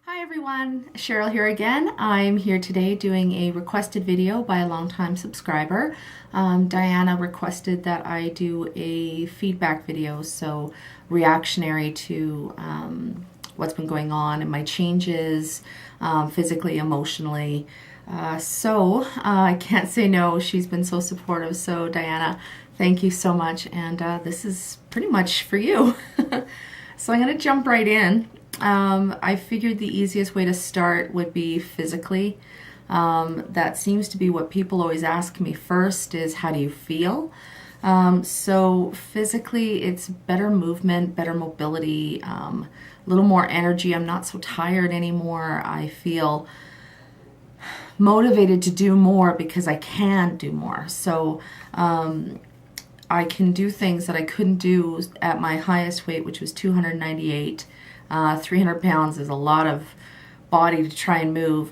Hi everyone, Cheryl here again. I'm here today doing a requested video by a longtime subscriber. Diana requested that I do a feedback video, so reactionary to what's been going on and my changes physically, emotionally. I can't say no. She's been so supportive. So Diana, thank you so much. And this is pretty much for you. So I'm going to jump right in. I figured the easiest way to start would be physically. That seems to be what people always ask me first is, how do you feel? So physically, it's better movement, better mobility, a little more energy. I'm not so tired anymore. I feel motivated to do more because I can do more. So I can do things that I couldn't do at my highest weight, which was 298. 300 pounds is a lot of body to try and move,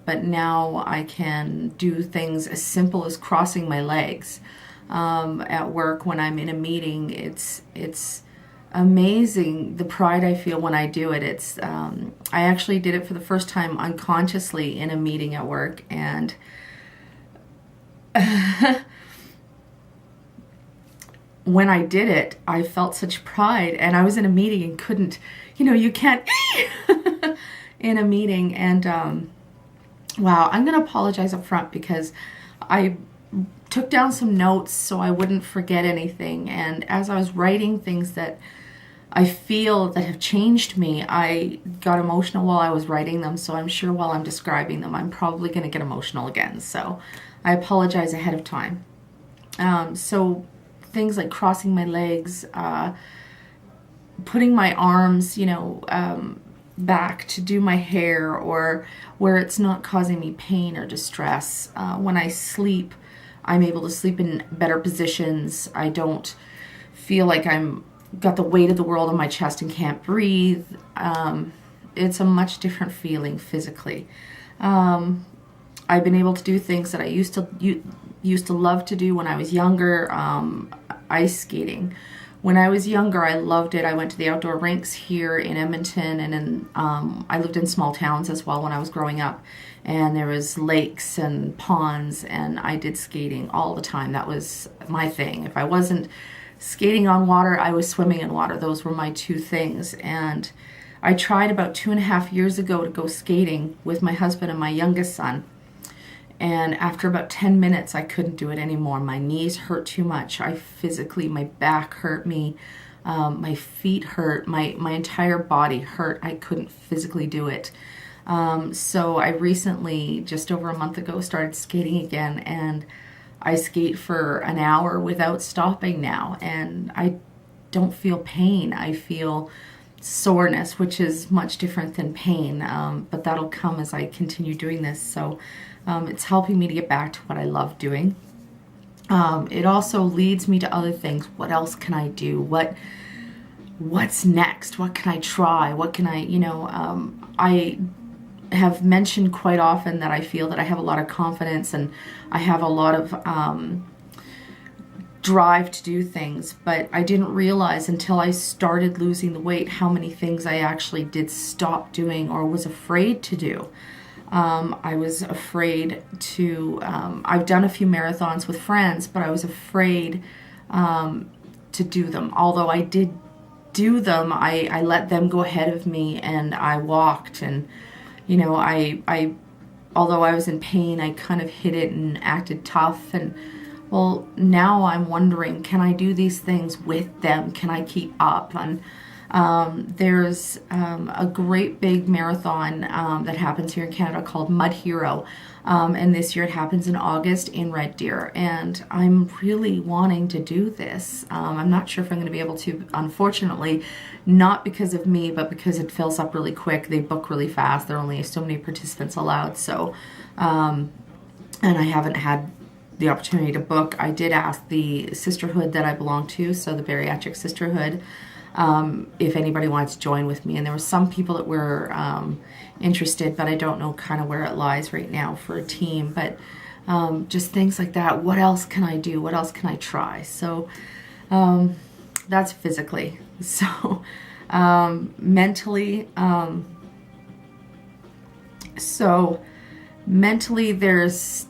but now I can do things as simple as crossing my legs. At work, when I'm in a meeting, it's amazing the pride I feel when I do it. I actually did it for the first time unconsciously in a meeting at work, and when I did it, I felt such pride, and I was in a meeting and couldn't, you can't in a meeting. And wow, I'm going to apologize up front because I took down some notes so I wouldn't forget anything. And as I was writing things that I feel that have changed me, I got emotional while I was writing them. So I'm sure while I'm describing them, I'm probably going to get emotional again. So I apologize ahead of time. So things like crossing my legs, putting my arms, back to do my hair, or where it's not causing me pain or distress. When I sleep, I'm able to sleep in better positions. I don't feel like I'm got the weight of the world on my chest and can't breathe. It's a much different feeling physically. I've been able to do things that I used to love to do when I was younger. Ice skating. When I was younger, I loved it. I went to the outdoor rinks here in Edmonton, and I lived in small towns as well when I was growing up. And there was lakes and ponds, and I did skating all the time. That was my thing. If I wasn't skating on water, I was swimming in water. Those were my two things. And I tried about 2.5 years ago to go skating with my husband and my youngest son. And after about 10 minutes, I couldn't do it anymore. My knees hurt too much. My back hurt me. My feet hurt. My entire body hurt. I couldn't physically do it. So I recently, just over a month ago, started skating again. And I skate for an hour without stopping now. And I don't feel pain. I feel soreness, which is much different than pain. But that'll come as I continue doing this. So it's helping me to get back to what I love doing. It also leads me to other things. What else can I do? What's next? What can I try? What can I have mentioned quite often that I feel that I have a lot of confidence and I have a lot of drive to do things, but I didn't realize until I started losing the weight how many things I actually did stop doing or was afraid to do. I was afraid to, I've done a few marathons with friends, but I was afraid to do them. Although I did do them, I let them go ahead of me, and I walked, and although I was in pain, I kind of hid it and acted tough. And well, now I'm wondering, can I do these things with them? Can I keep up? And there's a great big marathon that happens here in Canada called Mud Hero, and this year it happens in August in Red Deer, and I'm really wanting to do this. I'm not sure if I'm going to be able to, unfortunately, not because of me, but because it fills up really quick. They book really fast. There are only so many participants allowed, so and I haven't had the opportunity to book. I did ask the sisterhood that I belong to, so the Bariatric Sisterhood, if anybody wanted to join with me, and there were some people that were interested, but I don't know kind of where it lies right now for a team. But just things like that. What else can I do? What else can I try? So that's physically. So mentally, So mentally, there's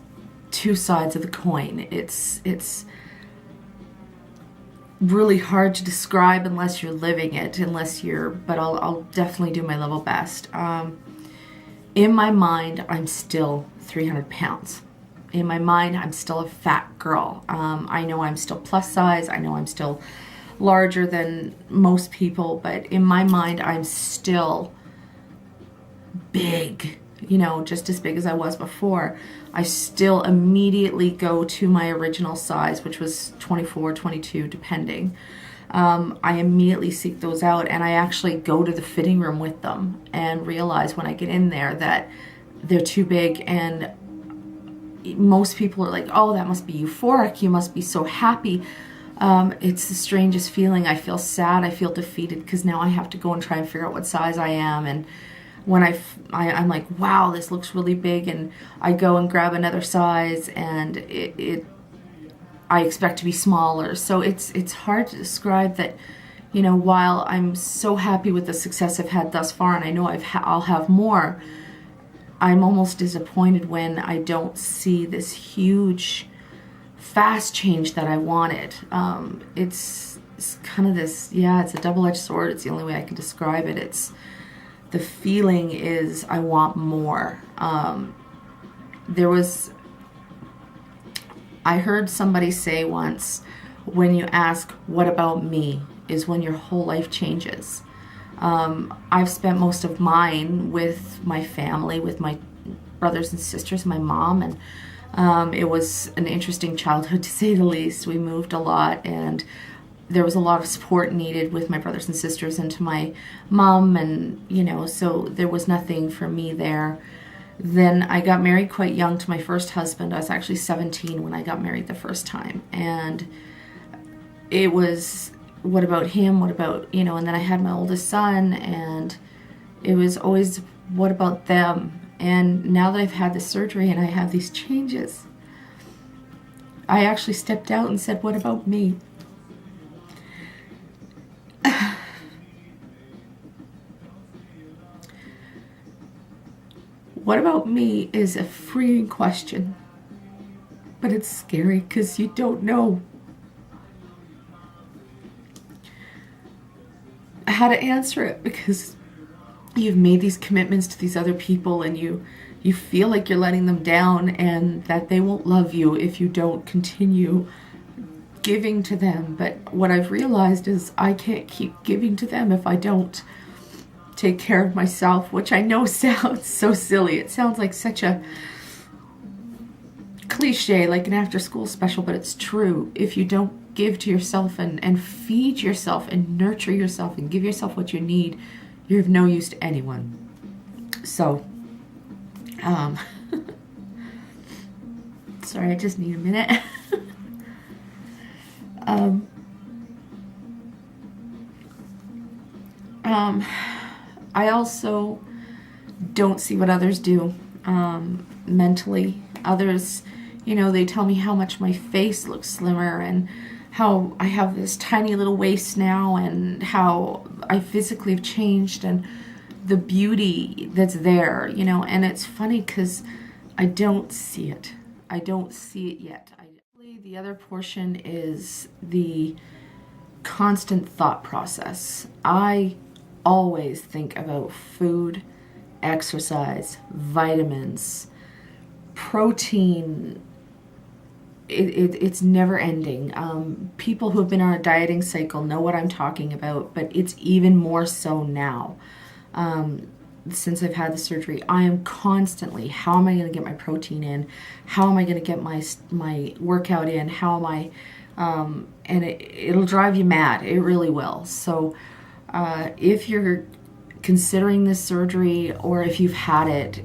two sides of the coin. It's really hard to describe unless you're living it, but I'll definitely do my level best. In my mind, I'm still 300 pounds. In my mind, I'm still a fat girl. I know I'm still plus size. I know I'm still larger than most people, but in my mind, I'm still big, just as big as I was before. I still immediately go to my original size, which was 24, 22, depending. I immediately seek those out, and I actually go to the fitting room with them and realize when I get in there that they're too big. And most people are like, oh, that must be euphoric. You must be so happy. It's the strangest feeling. I feel sad. I feel defeated because now I have to go and try and figure out what size I am. And when I'm like, wow, this looks really big, and I go and grab another size, and I expect to be smaller. So it's hard to describe that, while I'm so happy with the success I've had thus far, and I know I'll have more, I'm almost disappointed when I don't see this huge, fast change that I wanted. It's kind of this, it's a double-edged sword. It's the only way I can describe it. The feeling is I want more. I heard somebody say once, when you ask, what about me, is when your whole life changes. I've spent most of mine with my family, with my brothers and sisters, my mom, and it was an interesting childhood, to say the least. We moved a lot, and there was a lot of support needed with my brothers and sisters and to my mom, and so there was nothing for me there. Then I got married quite young to my first husband. I was actually 17 when I got married the first time, and it was, what about him, what about, and then I had my oldest son, and it was always, what about them? And now that I've had the surgery and I have these changes, I actually stepped out and said, what about me? What about me is a freeing question, but it's scary because you don't know how to answer it, because you've made these commitments to these other people, and you feel like you're letting them down, and that they won't love you if you don't continue giving to them. But what I've realized is I can't keep giving to them if I don't take care of myself, which I know sounds so silly. It sounds like such a cliche, like an after-school special, but it's true. If you don't give to yourself and feed yourself and nurture yourself and give yourself what you need, you're of no use to anyone. So, sorry, I just need a minute. I also don't see what others do mentally. Others, they tell me how much my face looks slimmer, and how I have this tiny little waist now, and how I physically have changed, and the beauty that's there, and it's funny because I don't see it. I don't see it yet. The other portion is the constant thought process. I always think about food, exercise, vitamins, protein. It's never ending. People who have been on a dieting cycle know what I'm talking about, but it's even more so now. Since I've had the surgery, I am constantly, how am I going to get my protein in? How am I going to get my workout in? How am I, and it'll drive you mad. It really will. So if you're considering this surgery, or if you've had it,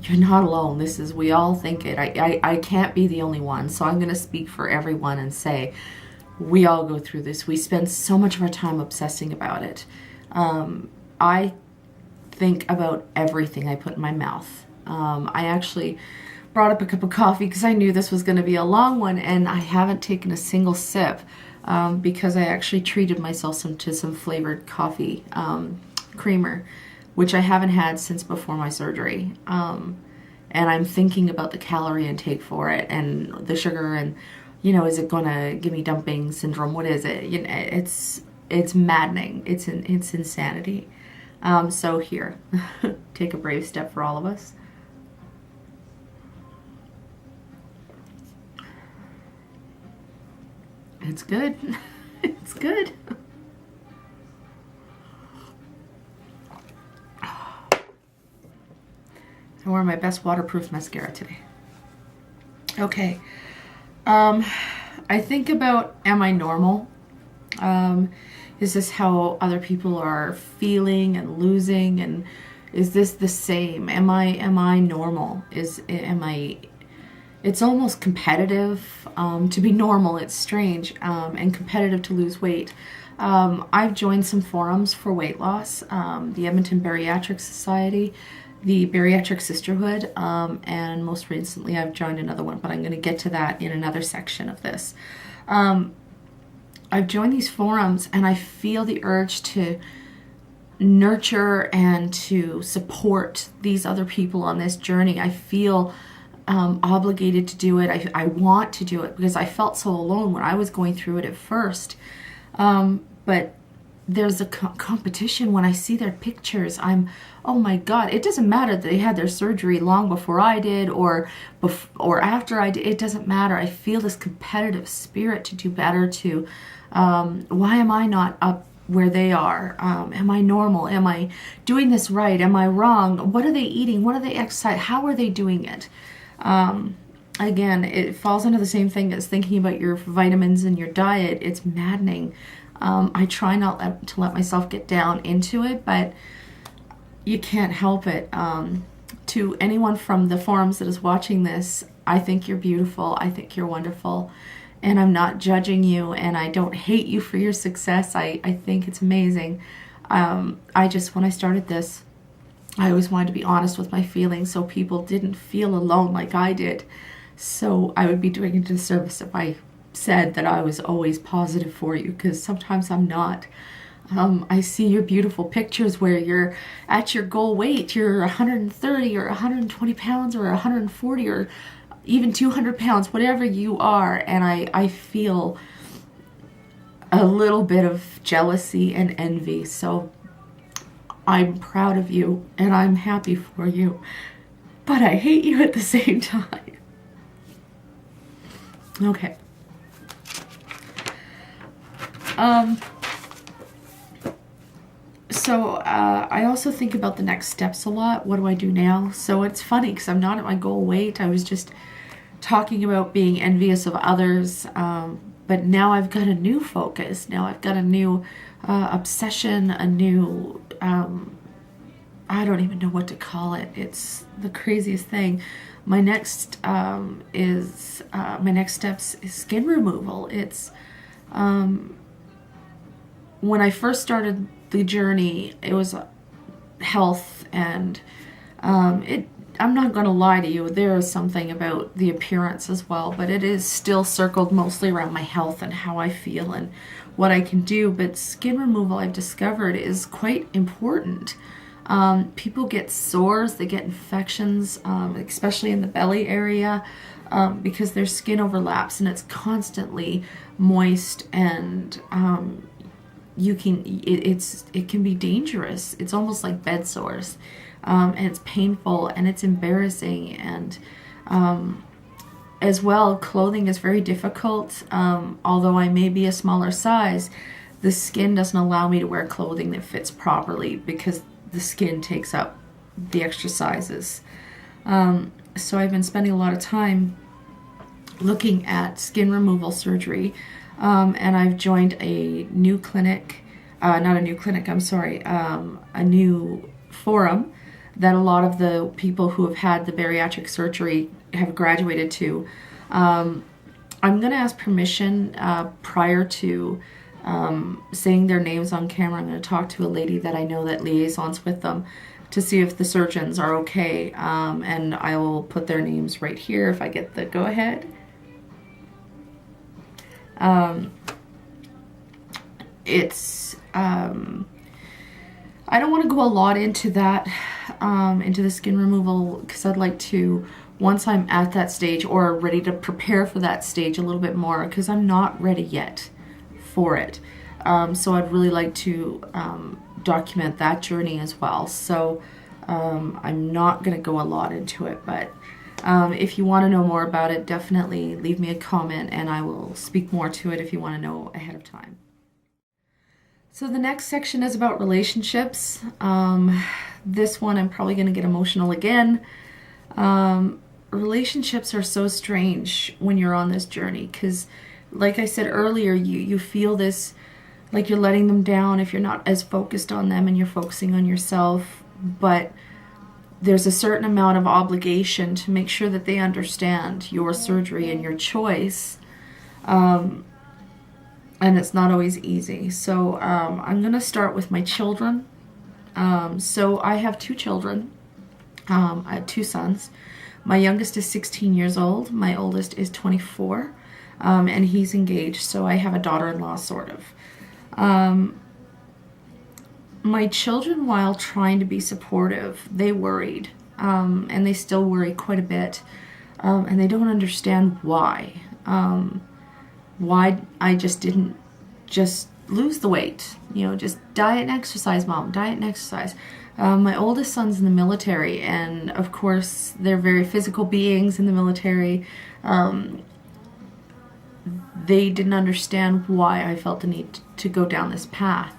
you're not alone. We all think it. I can't be the only one. So I'm going to speak for everyone and say, we all go through this. We spend so much of our time obsessing about it. I think about everything I put in my mouth. I actually brought up a cup of coffee because I knew this was going to be a long one, and I haven't taken a single sip because I actually treated myself to some flavored coffee creamer, which I haven't had since before my surgery. And I'm thinking about the calorie intake for it and the sugar and, you know, is it going to give me dumping syndrome? What is it? You know, it's maddening. It's insanity. So here, take a brave step for all of us. It's good. It's good. I wore my best waterproof mascara today. Okay. I think about, am I normal? Is this how other people are feeling and losing? And is this the same? Am I normal? It's almost competitive to be normal. It's strange, and competitive to lose weight. I've joined some forums for weight loss, the Edmonton Bariatric Society, the Bariatric Sisterhood, and most recently I've joined another one, but I'm going to get to that in another section of this. I've joined these forums and I feel the urge to nurture and to support these other people on this journey. I feel obligated to do it. I want to do it because I felt so alone when I was going through it at first. But there's a competition when I see their pictures. Oh my God, it doesn't matter that they had their surgery long before I did or after I did. It doesn't matter. I feel this competitive spirit to do better, to why am I not up where they are? Am I normal? Am I doing this right? Am I wrong? What are they eating? What are they exercising? How are they doing it? Again, it falls into the same thing as thinking about your vitamins and your diet. It's maddening. I try not to let myself get down into it, but you can't help it. To anyone from the forums that is watching this, I think you're beautiful. I think you're wonderful. And I'm not judging you, and I don't hate you for your success. I think it's amazing. When I started this, I always wanted to be honest with my feelings so people didn't feel alone like I did. So I would be doing a disservice if I said that I was always positive for you, because sometimes I'm not. I see your beautiful pictures where you're at your goal weight. You're 130 or 120 pounds or 140 or even 200 pounds, whatever you are. And I feel a little bit of jealousy and envy. So I'm proud of you and I'm happy for you, but I hate you at the same time. Okay. So I also think about the next steps a lot. What do I do now? So it's funny because I'm not at my goal weight. I was just talking about being envious of others, but now I've got a new focus. Now I've got a new obsession, a new, I don't even know what to call it. It's the craziest thing. My next steps is skin removal. It's when I first started the journey, it was health, and I'm not going to lie to you, there is something about the appearance as well, but it is still circled mostly around my health and how I feel and what I can do. But skin removal, I've discovered, is quite important. People get sores, they get infections, especially in the belly area, because their skin overlaps and it's constantly moist, and it can be dangerous. It's almost like bed sores, and it's painful and it's embarrassing, and as well, clothing is very difficult. Although I may be a smaller size, the skin doesn't allow me to wear clothing that fits properly because the skin takes up the extra sizes. So I've been spending a lot of time looking at skin removal surgery, and I've joined a new clinic, a new forum that a lot of the people who have had the bariatric surgery have graduated to. I'm going to ask permission prior to saying their names on camera. I'm going to talk to a lady that I know that liaisons with them to see if the surgeons are okay, and I will put their names right here if I get the go-ahead. I don't want to go a lot into that, into the skin removal, because I'd like to, once I'm at that stage or ready to prepare for that stage a little bit more, because I'm not ready yet for it. So I'd really like to document that journey as well. So I'm not going to go a lot into it, but if you want to know more about it, definitely leave me a comment and I will speak more to it if you want to know ahead of time. So the next section is about relationships. This one I'm probably going to get emotional again. Relationships are so strange when you're on this journey because, like I said earlier, you feel this like you're letting them down if you're not as focused on them and you're focusing on yourself. But there's a certain amount of obligation to make sure that they understand your surgery and your choice. And it's not always easy. So I'm going to start with my children. So I have two children. I have two sons. My youngest is 16 years old. My oldest is 24. And he's engaged. So I have a daughter-in-law, sort of. My children, while trying to be supportive, they worried. And they still worry quite a bit. And they don't understand why. Why I just didn't just lose the weight. You know, just diet and exercise, Mom. Diet and exercise. My oldest son's in the military, and of course, they're very physical beings in the military. They didn't understand why I felt the need to go down this path.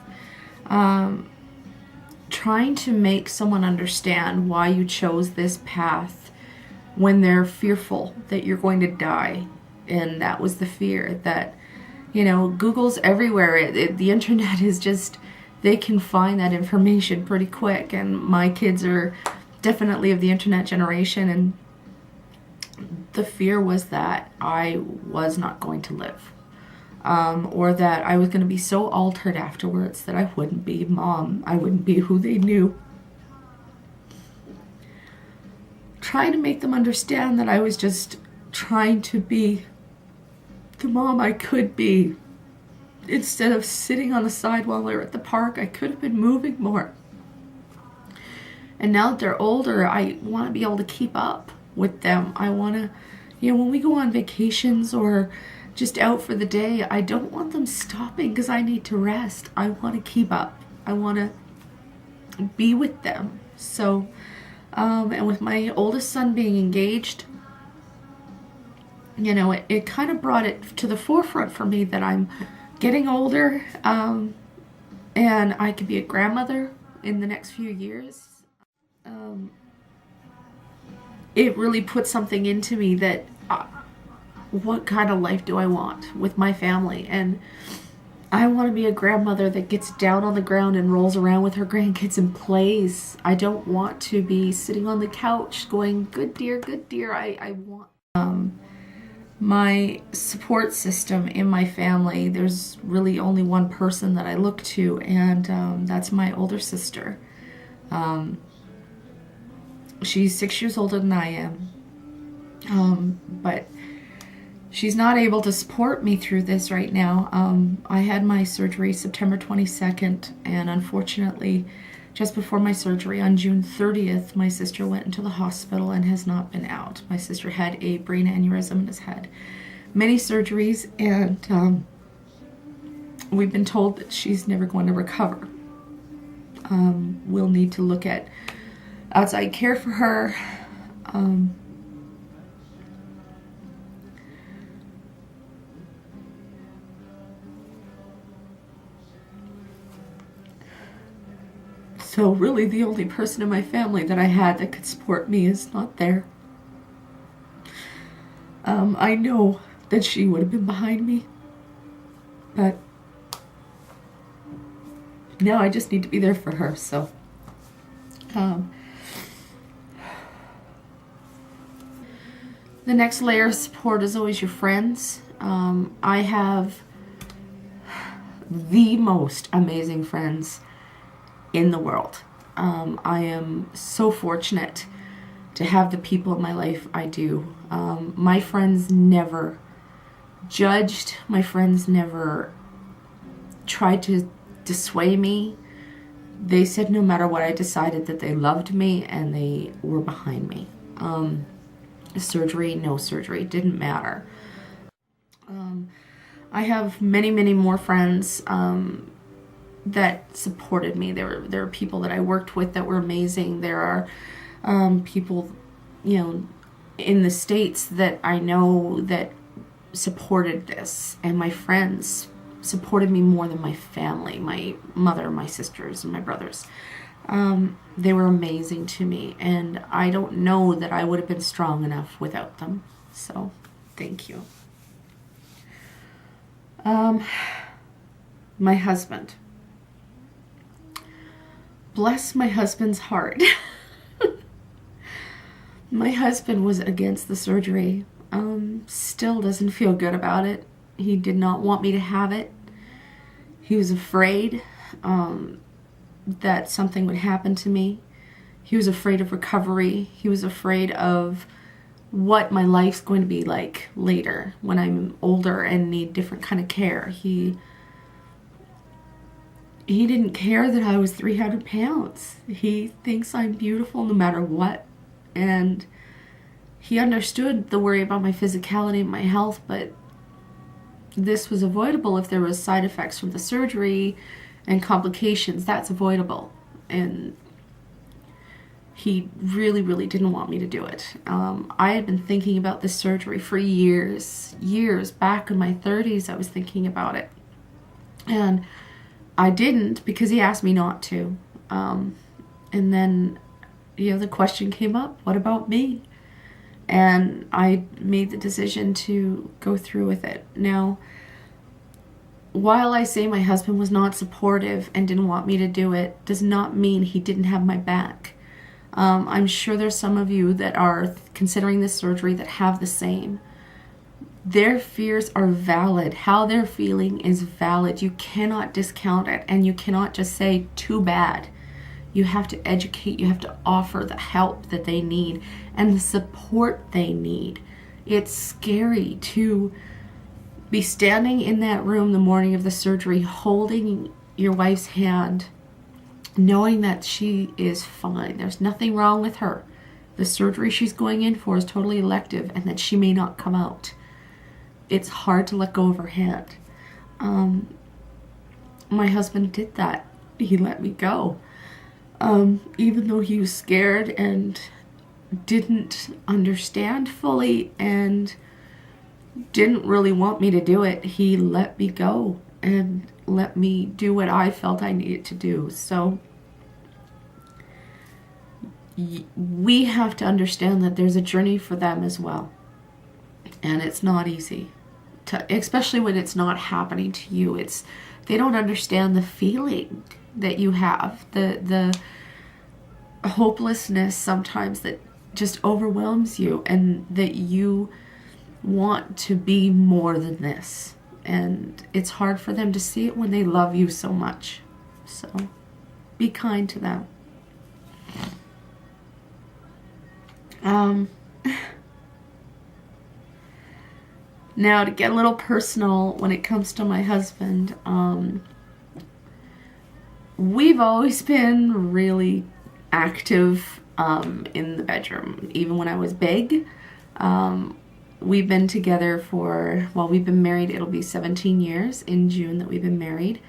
Trying to make someone understand why you chose this path when they're fearful that you're going to die. And that was the fear that, you know, Google's everywhere. The internet is just, they can find that information pretty quick. And my kids are definitely of the internet generation. And the fear was that I was not going to live. Or that I was going to be so altered afterwards that I wouldn't be Mom. I wouldn't be who they knew. Trying to make them understand that I was just trying to be the mom I could be. Instead of sitting on the side while they're at the park, I could have been moving more. And now that they're older, I want to be able to keep up with them. I want to, you know, when we go on vacations or just out for the day, I don't want them stopping because I need to rest. I want to keep up. I want to be with them. So, and with my oldest son being engaged, you know, it kind of brought it to the forefront for me that I'm getting older, and I could be a grandmother in the next few years. It really put something into me that what kind of life do I want with my family? And I want to be a grandmother that gets down on the ground and rolls around with her grandkids and plays. I don't want to be sitting on the couch going, good dear, good dear. I want my support system in my family. There's really only one person that I look to, and that's my older sister. She's 6 years older than I am, but she's not able to support me through this right now. I had my surgery September 22nd, and unfortunately, just before my surgery on June 30th, my sister went into the hospital and has not been out. My sister had a brain aneurysm and has had many surgeries, and we've been told that she's never going to recover. We'll need to look at outside care for her. So really the only person in my family that I had that could support me is not there. I know that she would have been behind me, but now I just need to be there for her. So the next layer of support is always your friends. I have the most amazing friends in the world. I am so fortunate to have the people in my life I do. My friends never judged. My friends never tried to dissuade me. they said no matter what I decided that they loved me and they were behind me. Surgery, no surgery, didn't matter. I have many, many more friends that supported me. There are people that I worked with that were amazing. There are people, you know, in the States that I know that supported this, and my friends supported me more than my family, my mother, my sisters, and my brothers. They were amazing to me, and I don't know that I would have been strong enough without them. So, thank you. My husband. Bless my husband's heart. My husband was against the surgery. Still doesn't feel good about it. He did not want me to have it. He was afraid that something would happen to me. He was afraid of recovery. He was afraid of what my life's going to be like later when I'm older and need different kind of care. He didn't care that I was 300 pounds. He thinks I'm beautiful no matter what. And he understood the worry about my physicality and my health, but this was avoidable if there was side effects from the surgery and complications. That's avoidable. And he really, really didn't want me to do it. I had been thinking about this surgery for years. Back in my 30s, I was thinking about it. And I didn't because he asked me not to. And then, you know, the question came up, what about me? And I made the decision to go through with it. Now, while I say my husband was not supportive and didn't want me to do it, does not mean he didn't have my back. I'm sure there's some of you that are considering this surgery that have the same. Their fears are valid. How they're feeling is valid. You cannot discount it, and you cannot just say, too bad. You have to educate, you have to offer the help that they need and the support they need. It's scary to be standing in that room the morning of the surgery, holding your wife's hand, knowing that she is fine. There's nothing wrong with her. The surgery she's going in for is totally elective, and that she may not come out. It's hard to let go of her hand. My husband did that. He let me go. Even though he was scared and didn't understand fully and didn't really want me to do it, he let me go and let me do what I felt I needed to do. So we have to understand that there's a journey for them as well. And it's not easy, especially when it's not happening to you. They don't understand the feeling that you have, the hopelessness sometimes that just overwhelms you, and that you want to be more than this. And it's hard for them to see it when they love you so much. So be kind to them. Now, to get a little personal when it comes to my husband, we've always been really active in the bedroom. Even when I was big, we've been together for, well, we've been married, it'll be 17 years in June that we've been married.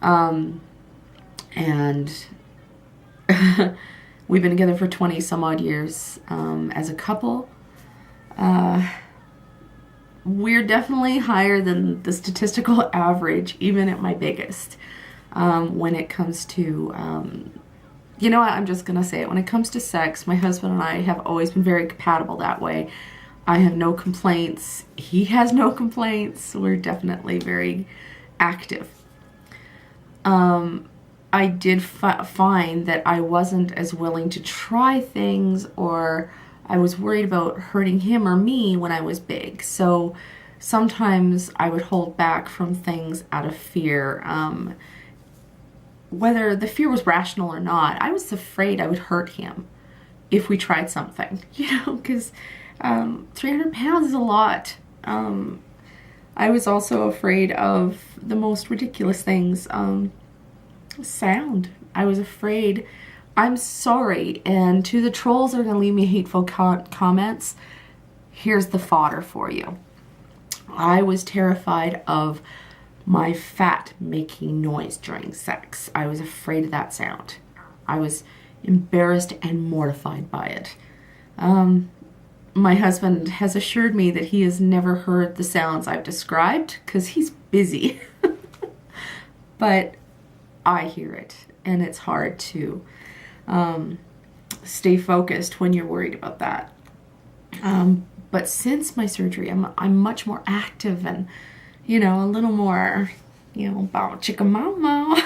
And we've been together for 20 some odd years as a couple. We're definitely higher than the statistical average, even at my biggest, when it comes to, you know what, I'm just going to say it. When it comes to sex, my husband and I have always been very compatible that way. I have no complaints. He has no complaints. We're definitely very active. I did find that I wasn't as willing to try things, or I was worried about hurting him or me when I was big. So sometimes I would hold back from things out of fear. Whether the fear was rational or not, I was afraid I would hurt him if we tried something, you know, because 300 pounds is a lot. I was also afraid of the most ridiculous things. Sound. I was afraid. I'm sorry. And to the trolls that are going to leave me hateful comments, here's the fodder for you. I was terrified of my fat making noise during sex. I was afraid of that sound. I was embarrassed and mortified by it. My husband has assured me that he has never heard the sounds I've described because he's busy. But I hear it, and it's hard to stay focused when you're worried about that. But since my surgery, I'm much more active and, you know, a little more, you know, bow chicka mama.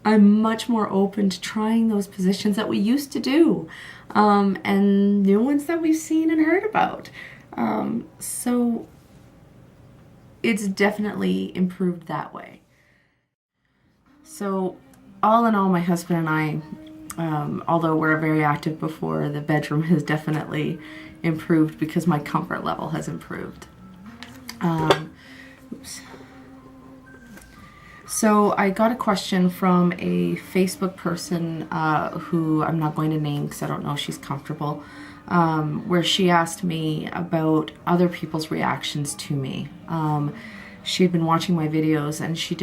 I'm much more open to trying those positions that we used to do, and new ones that we've seen and heard about. So it's definitely improved that way. So all in all, my husband and I, although we're very active before, the bedroom has definitely improved because my comfort level has improved. Oops. So I got a question from a Facebook person who I'm not going to name because I don't know if she's comfortable, where she asked me about other people's reactions to me. She had been watching my videos and she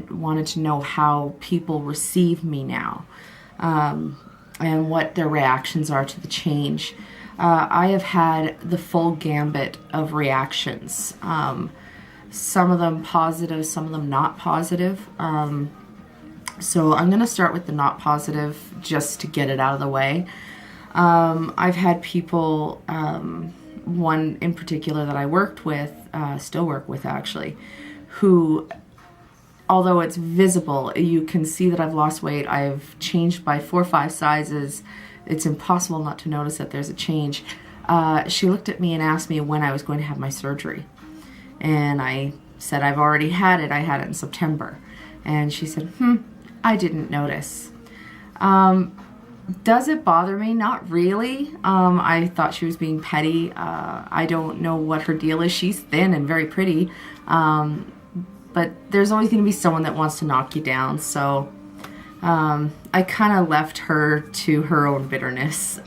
wanted to know how people receive me now, and what their reactions are to the change. I have had the full gambit of reactions. Some of them positive, some of them not positive. So I'm going to start with the not positive just to get it out of the way. I've had people, one in particular that I worked with, still work with actually, who, although it's visible, you can see that I've lost weight. I've changed by 4 or 5 sizes. It's impossible not to notice that there's a change. She looked at me and asked me when I was going to have my surgery. And I said, I've already had it. I had it in September. And she said, I didn't notice. Does it bother me? Not really. I thought she was being petty. I don't know what her deal is. She's thin and very pretty. But there's always going to be someone that wants to knock you down. So I kind of left her to her own bitterness.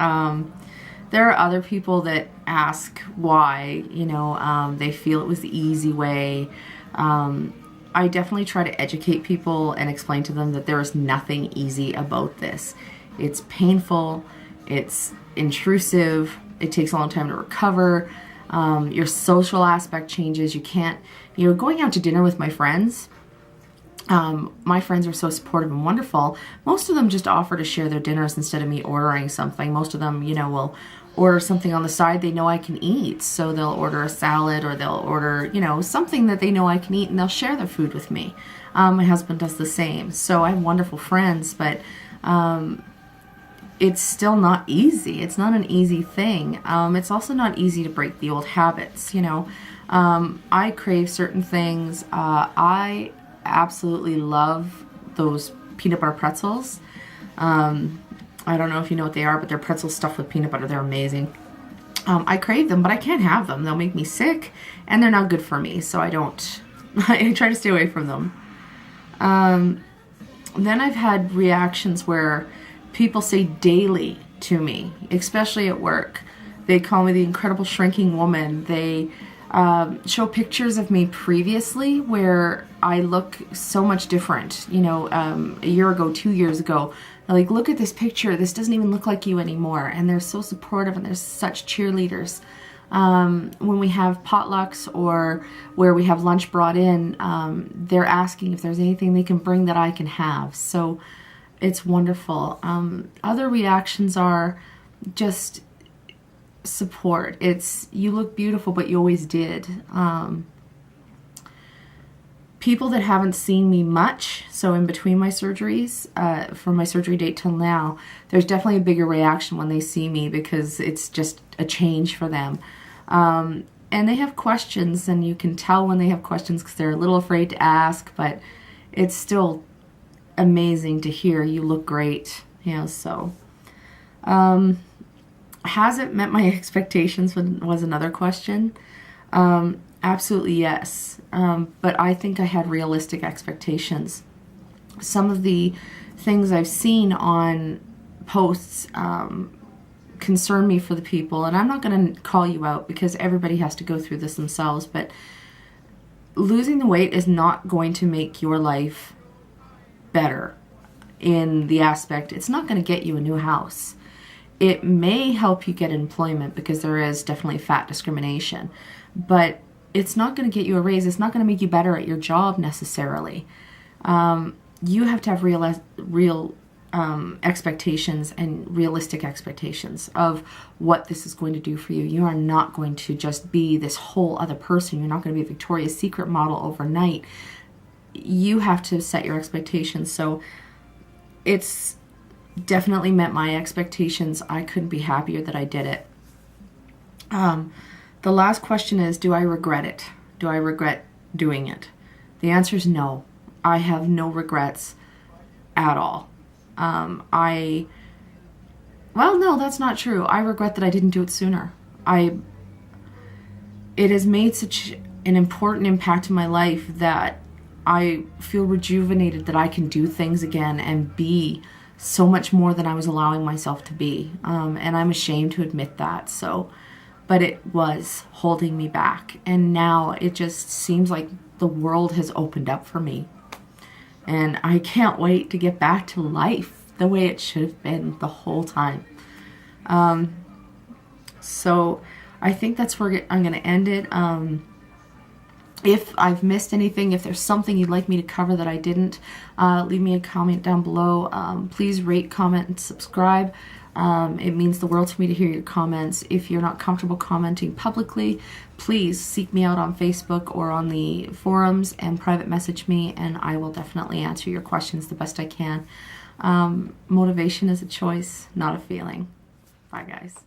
There are other people that ask why, you know, they feel it was the easy way. I definitely try to educate people and explain to them that there is nothing easy about this. It's painful, it's intrusive, it takes a long time to recover, your social aspect changes. You can't, you know, going out to dinner with my friends, my friends are so supportive and wonderful. Most of them just offer to share their dinners instead of me ordering something. Most of them, you know, will order something on the side they know I can eat. So they'll order a salad or they'll order, you know, something that they know I can eat, and they'll share their food with me. My husband does the same. So I have wonderful friends, but it's still not easy. It's not an easy thing. It's also not easy to break the old habits, you know. I crave certain things. I absolutely love those peanut butter pretzels. I don't know if you know what they are, but they're pretzels stuffed with peanut butter. They're amazing. I crave them, but I can't have them. They'll make me sick, and they're not good for me, so I don't. I try to stay away from them. Then I've had reactions where people say daily to me, especially at work. They call me the incredible shrinking woman. They show pictures of me previously where I look so much different. You know, a year ago, 2 years ago, they're like, look at this picture. This doesn't even look like you anymore. And they're so supportive, and they're such cheerleaders. When we have potlucks or where we have lunch brought in, they're asking if there's anything they can bring that I can have. So it's wonderful. Other reactions are just support. It's, you look beautiful, but you always did. People that haven't seen me much, so in between my surgeries, from my surgery date till now, there's definitely a bigger reaction when they see me because it's just a change for them. And they have questions, and you can tell when they have questions because they're a little afraid to ask, but it's still amazing to hear you look great, you know. So has it met my expectations was another question. Absolutely yes. But I think I had realistic expectations. some of the things I've seen on posts concern me for the people, and I'm not going to call you out because everybody has to go through this themselves, but losing the weight is not going to make your life better in the aspect, it's not going to get you a new house. It may help you get employment because there is definitely fat discrimination, but it's not going to get you a raise. It's not going to make you better at your job necessarily. You have to have real expectations and realistic expectations of what this is going to do for you. You are not going to just be this whole other person. You're not going to be a Victoria's Secret model overnight. You have to set your expectations. So it's definitely met my expectations. I couldn't be happier that I did it. The last question is, do I regret it? Do I regret doing it? The answer is no. I have no regrets at all. Well, no, that's not true. I regret that I didn't do it sooner. It has made such an important impact in my life that I feel rejuvenated that I can do things again and be so much more than I was allowing myself to be. And I'm ashamed to admit that. But it was holding me back. And now it just seems like the world has opened up for me. And I can't wait to get back to life the way it should have been the whole time. So I think that's where I'm going to end it. If I've missed anything, if there's something you'd like me to cover that I didn't, leave me a comment down below. Please rate, comment, and subscribe. It means the world to me to hear your comments. If you're not comfortable commenting publicly, please seek me out on Facebook or on the forums and private message me, and I will definitely answer your questions the best I can. Motivation is a choice, not a feeling. Bye, guys.